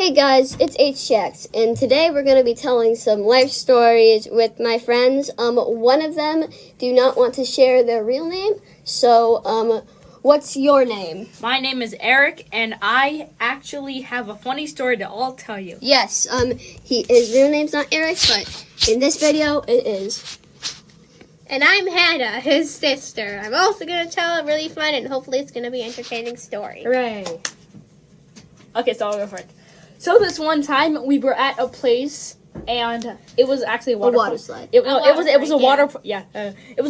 Hey guys, it's HX, and today we're going to be telling some life stories with my friends. One of them do not want to share their real name, so what's your name? My name is Eric, and I actually have a funny story to all tell you. Yes, his real name's not Eric, but in this video it is. And I'm Hana, his sister. I'm also going to tell a really fun and hopefully it's going to be entertaining story. Hooray. Okay, so I'll go for it. So this one time we were at a place, and it was actually a water slide. It was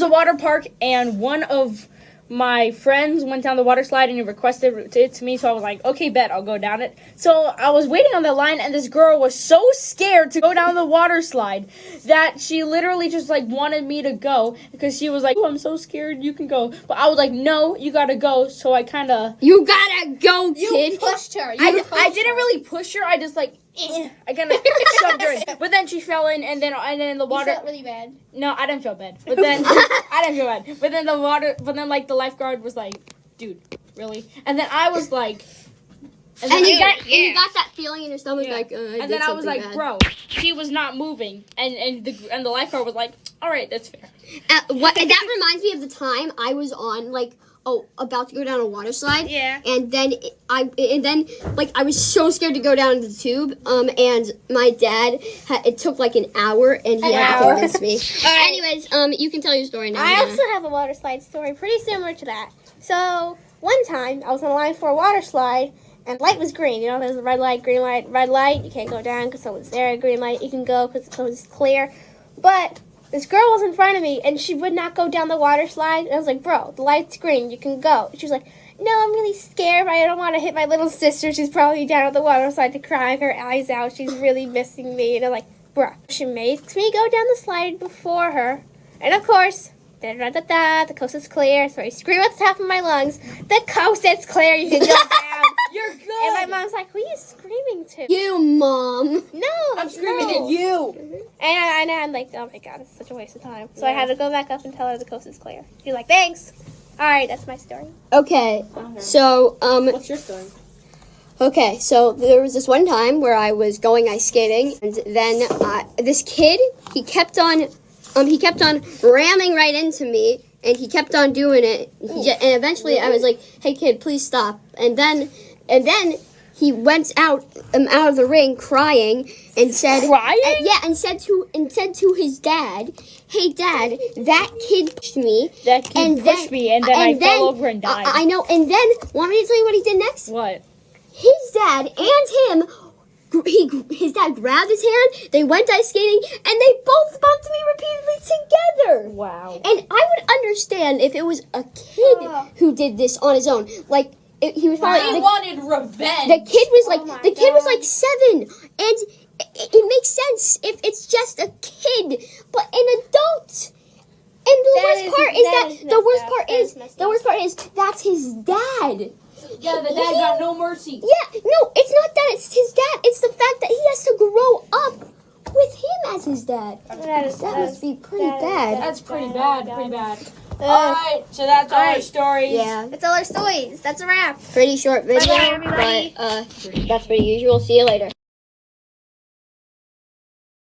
a water park, and one of my friends went down the water slide and he requested it to me, so I was like, okay, bet, I'll go down it. So I was waiting on that line, and this girl was so scared to go down the water slide that she literally just wanted me to go, because she was like, oh, I'm so scared, you can go. But I was like, no, you gotta go. So I kind of... You gotta go, kid. You pushed her. I didn't really push her. I just I kind of shoved her in. But then she fell in, and then the water... You felt really bad. No, I didn't feel bad. But then I didn't feel bad. But then the lifeguard was like, dude, really? And then I was like... And you got that feeling in your stomach, yeah. And then I was like, bad. Bro, she was not moving. And the lifeguard was like, all right, that's fair. That reminds me of the time I was on, about to go down a water slide. Yeah. And then I was so scared to go down the tube. And my dad it took an hour, and he had to convince me. Right. Anyways, you can tell your story now. I also have a water slide story pretty similar to that. So one time I was on a line for a water slide, and light was green. You know, there's a red light, green light, red light. You can't go down because someone's there. Green light, you can go because it's clear. But this girl was in front of me, and she would not go down the water slide. And I was like, bro, the light's green. You can go. She was like, no, I'm really scared. I don't want to hit my little sister. She's probably down at the water slide crying her eyes out. She's really missing me. And I'm like, bro. She makes me go down the slide before her. And, of course, the coast is clear. So I scream at the top of my lungs, the coast is clear. You can go down. You're good. And my mom's like, who are you screaming to? You, Mom. No, I'm screaming at you. And I'm like, oh my god, it's such a waste of time. So I had to go back up and tell her the coast is clear. She's like, thanks. All right, that's my story. Okay, so What's your story? Okay, so there was this one time where I was going ice skating, and then this kid, he kept on ramming right into me, and he kept on doing it. And eventually, I was like, "Hey, kid, please stop!" And then he went out of the ring crying and said, "Crying?" And said to his dad, "Hey, Dad, that kid pushed me. That kid pushed me, and then I fell over and died." I know. And then, want me to tell you what he did next? What? His dad and him. His dad grabbed his hand, they went ice skating, and they both bumped me repeatedly together. Wow. And I would understand if it was a kid who did this on his own. He was probably... He wanted revenge. The kid was like 7, and it makes sense if it's just a kid, but an adult. And the worst part is that's his dad. Yeah, the dad got no mercy. Yeah, no, it's not that it's his dad. It's the fact that he has to grow up with him as his dad. That must be pretty bad. That's pretty bad. Alright, so that's all our stories. Yeah. That's all our stories. That's a wrap. Pretty short video, Bye-bye, everybody. but that's pretty usual. See you later.